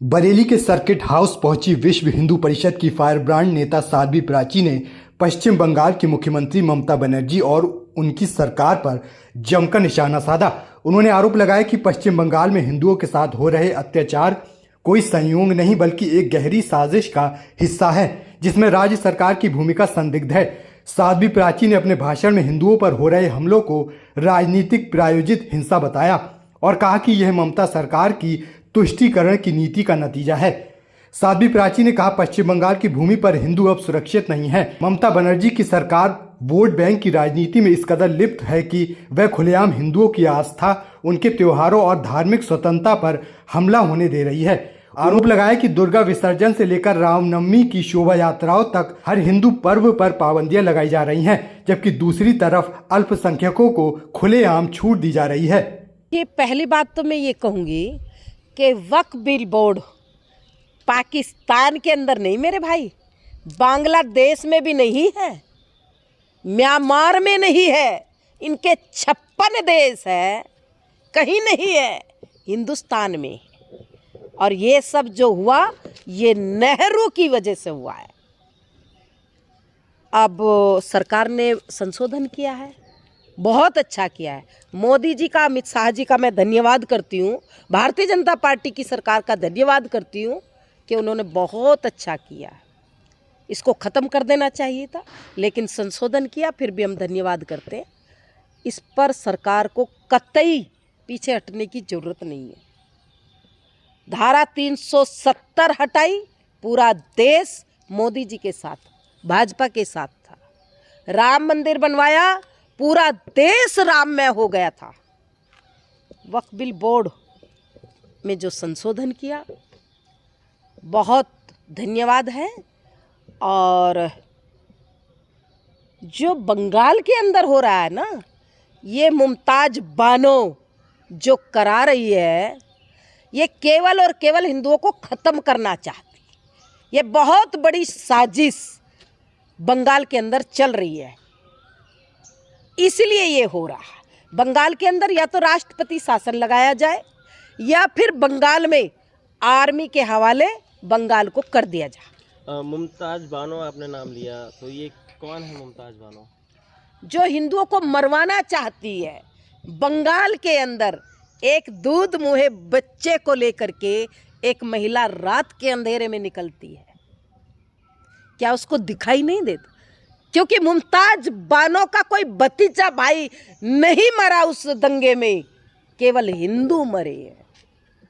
बरेली के circuit house पहुंची विश्व हिंदू परिषद की फायरब्रांड नेता साध्वी प्राची ने पश्चिम बंगाल की मुख्यमंत्री ममता बनर्जी और उनकी सरकार पर जमकर निशाना साधा। उन्होंने आरोप लगाया कि पश्चिम बंगाल में हिंदुओं के साथ हो रहे अत्याचार कोई संयोग नहीं बल्कि एक गहरी साजिश का हिस्सा है जिसमें राज्य सरकार की भूमिका संदिग्ध है। साध्वी प्राची ने अपने भाषण में हिंदुओं पर हो रहे हमलों को राजनीतिक प्रायोजित हिंसा बताया और कहा कि यह ममता सरकार की तुष्टीकरण की नीति का नतीजा है। साध्वी प्राची ने कहा, पश्चिम बंगाल की भूमि पर हिंदू अब सुरक्षित नहीं है। ममता बनर्जी की सरकार वोट बैंक की राजनीति में इस कदर लिप्त है कि वह खुलेआम हिंदुओं की आस्था, उनके त्योहारों और धार्मिक स्वतंत्रता पर हमला होने दे रही है। आरोप लगाया कि दुर्गा विसर्जन से लेकर रामनवमी की शोभा यात्राओं तक हर हिंदू पर्व पर पाबंदियां लगाई जा रही हैं, जबकि दूसरी तरफ अल्पसंख्यकों को खुलेआम छूट दी जा रही है। ये पहली बात तो मैं ये कहूँगी कि वक्फ बिल बोर्ड पाकिस्तान के अंदर नहीं मेरे भाई, बांग्लादेश में भी नहीं है, म्यांमार में नहीं है, इनके 56 देश है, कहीं नहीं है, हिंदुस्तान में। और ये सब जो हुआ ये नेहरू की वजह से हुआ है। अब सरकार ने संशोधन किया है, बहुत अच्छा किया है। मोदी जी का, अमित शाह जी का मैं धन्यवाद करती हूँ, भारतीय जनता पार्टी की सरकार का धन्यवाद करती हूँ कि उन्होंने बहुत अच्छा किया है। इसको ख़त्म कर देना चाहिए था, लेकिन संशोधन किया, फिर भी हम धन्यवाद करते हैं। इस पर सरकार को कतई पीछे हटने की ज़रूरत नहीं है। धारा 370 हटाई, पूरा देश मोदी जी के साथ, भाजपा के साथ था। राम मंदिर बनवाया, पूरा देश राममय हो गया था। वक्फ बिल बोर्ड में जो संशोधन किया, बहुत धन्यवाद है। और जो बंगाल के अंदर हो रहा है ना, ये मुमताज बानो जो करा रही है, ये केवल और केवल हिंदुओं को ख़त्म करना चाहती है। ये बहुत बड़ी साजिश बंगाल के अंदर चल रही है, इसलिए ये हो रहा है। बंगाल के अंदर या तो राष्ट्रपति शासन लगाया जाए या फिर बंगाल में आर्मी के हवाले बंगाल को कर दिया जाए। मुमताज बानो आपने नाम लिया, तो ये कौन है मुमताज बानो? जो हिंदुओं को मरवाना चाहती है। बंगाल के अंदर एक दूध मुहे बच्चे को लेकर के एक महिला रात के अंधेरे में निकलती है, क्या उसको दिखाई नहीं देता? क्योंकि मुमताज बानो का कोई भतीजा भाई नहीं मरा उस दंगे में, केवल हिंदू मरे हैं,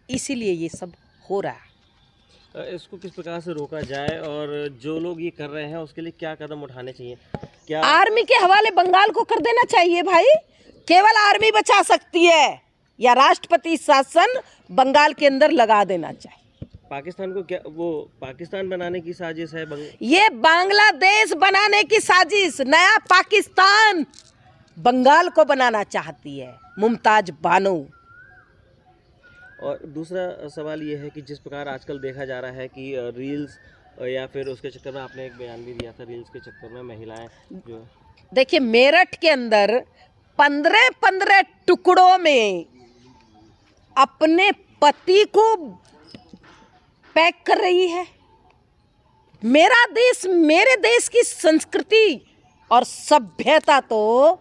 इसीलिए ये सब हो रहा है। इसको किस प्रकार से रोका जाए और जो लोग ये कर रहे हैं उसके लिए क्या कदम उठाने चाहिए? क्या आर्मी के हवाले बंगाल को कर देना चाहिए भाई, केवल आर्मी बचा सकती है, या राष्ट्रपति शासन बंगाल के अंदर लगा देना चाहिए। पाकिस्तान को क्या वो पाकिस्तान बनाने की साजिश है? ये बांग्लादेश बनाने की साजिश, नया पाकिस्तान बंगाल को बनाना चाहती है मुमताज बानो। और दूसरा सवाल ये है कि जिस प्रकार आजकल देखा जा रहा है कि रील्स या फिर उसके चक्कर में, आपने एक बयान भी दिया था, रील्स के चक्कर में महिलाएं जो, देखिए मेरठ के अंदर 15 टुकड़ों में अपने पति को पैक कर रही है। मेरा देश, मेरे देश की संस्कृति और सभ्यता तो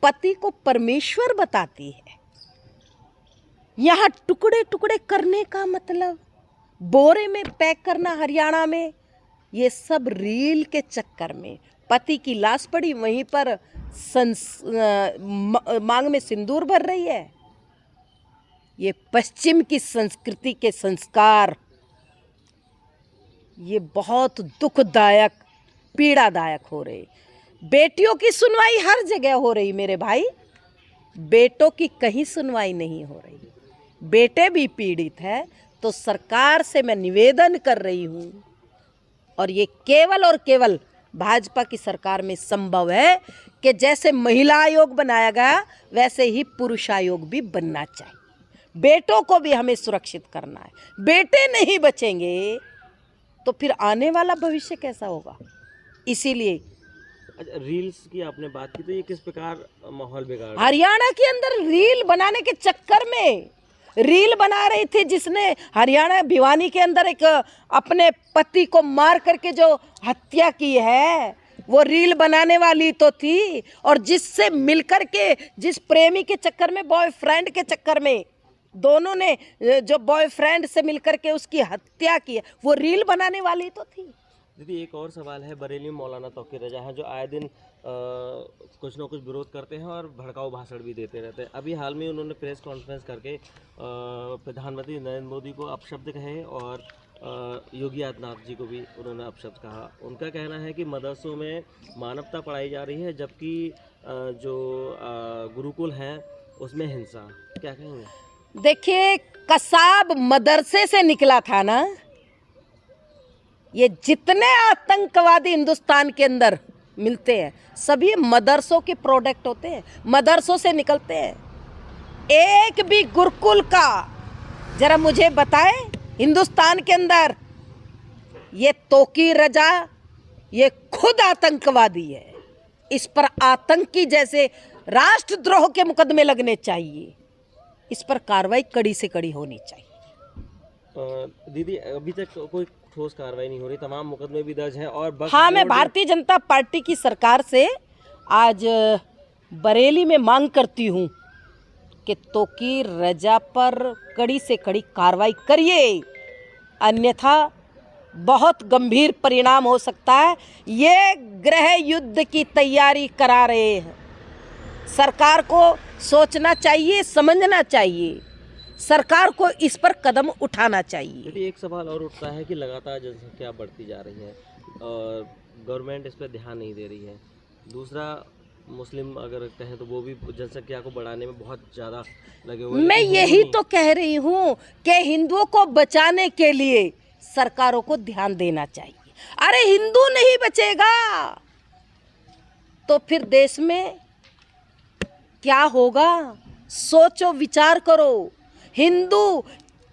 पति को परमेश्वर बताती है। यहाँ टुकड़े टुकड़े करने का मतलब बोरे में पैक करना हरियाणा में, ये सब रील के चक्कर में पति की लाश पड़ी वहीं पर मांग में सिंदूर भर रही है। ये पश्चिम की संस्कृति के संस्कार, ये बहुत दुखदायक, पीड़ादायक हो रहे। बेटियों की सुनवाई हर जगह हो रही मेरे भाई, बेटों की कहीं सुनवाई नहीं हो रही। बेटे भी पीड़ित है, तो सरकार से मैं निवेदन कर रही हूँ, और ये केवल और केवल भाजपा की सरकार में संभव है कि जैसे महिला आयोग बनाया गया वैसे ही पुरुष आयोग भी बनना चाहिए। बेटों को भी हमें सुरक्षित करना है। बेटे नहीं बचेंगे तो फिर आने वाला भविष्य कैसा होगा? इसीलिए रील्स की आपने बात की, तो ये किस प्रकार माहौल बिगाड़? हरियाणा के अंदर रील बनाने के चक्कर में रील बना रही थी, जिसने हरियाणा भिवानी के अंदर एक अपने पति को मार करके जो हत्या की है, वो रील बनाने वाली तो थी। और जिससे मिलकर के, जिस प्रेमी के चक्कर में, बॉयफ्रेंड के चक्कर में, दोनों ने जो बॉयफ्रेंड से मिलकर के उसकी हत्या की है, वो रील बनाने वाली तो थी। दीदी एक और सवाल है, बरेली में मौलाना तौकीर रजा हैं जो आए दिन कुछ ना कुछ विरोध करते हैं और भड़काऊ भाषण भी देते रहते हैं। अभी हाल में उन्होंने प्रेस कॉन्फ्रेंस करके प्रधानमंत्री नरेंद्र मोदी को अपशब्द कहे और योगी आदित्यनाथ जी को भी उन्होंने अपशब्द कहा। उनका कहना है कि मदरसों में मानवता पढ़ाई जा रही है, जबकि जो गुरुकुल हैं उसमें हिंसा। क्या कहेंगे? देखिए, कसाब मदरसे से निकला था ना। ये जितने आतंकवादी हिंदुस्तान के अंदर मिलते हैं, सभी मदरसों के प्रोडक्ट होते हैं, मदरसों से निकलते हैं। एक भी गुरुकुल का जरा मुझे बताएं हिंदुस्तान के अंदर। ये तौकीर रजा, ये खुद आतंकवादी है। इस पर आतंकी जैसे राष्ट्रद्रोह के मुकदमे लगने चाहिए। इस पर कार्रवाई कड़ी से कड़ी होनी चाहिए। दीदी अभी तक कोई ठोस कार्रवाई नहीं हो रही, तमाम मुकदमे भी दर्ज हैं और हाँ, मैं भारतीय जनता पार्टी की सरकार से आज बरेली में मांग करती हूँ कि तौकीर रजा पर कड़ी से कड़ी कार्रवाई करिए, अन्यथा बहुत गंभीर परिणाम हो सकता है। ये गृह युद्ध की तैयारी करा रहे हैं। सरकार को सोचना चाहिए, समझना चाहिए, सरकार को इस पर कदम उठाना चाहिए। एक सवाल और उठता है कि लगातार जनसंख्या बढ़ती जा रही है और गवर्नमेंट इस पर ध्यान नहीं दे रही है। दूसरा, मुस्लिम अगर कहें तो वो भी जनसंख्या को बढ़ाने में बहुत ज़्यादा लगे हुए हैं। मैं यही तो कह रही हूँ कि हिंदुओं को बचाने के लिए सरकारों को ध्यान देना चाहिए। अरे हिंदू नहीं बचेगा तो फिर देश में क्या होगा? सोचो, विचार करो। हिंदू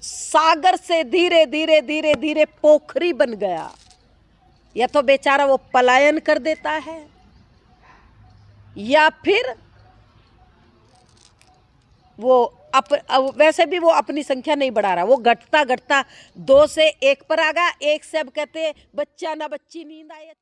सागर से धीरे धीरे धीरे धीरे पोखरी बन गया। या तो बेचारा वो पलायन कर देता है, या फिर वो वैसे भी वो अपनी संख्या नहीं बढ़ा रहा, वो घटता घटता 2 से 1 पर आ गया। 1 से अब कहते बच्चा ना बच्ची नींद आए।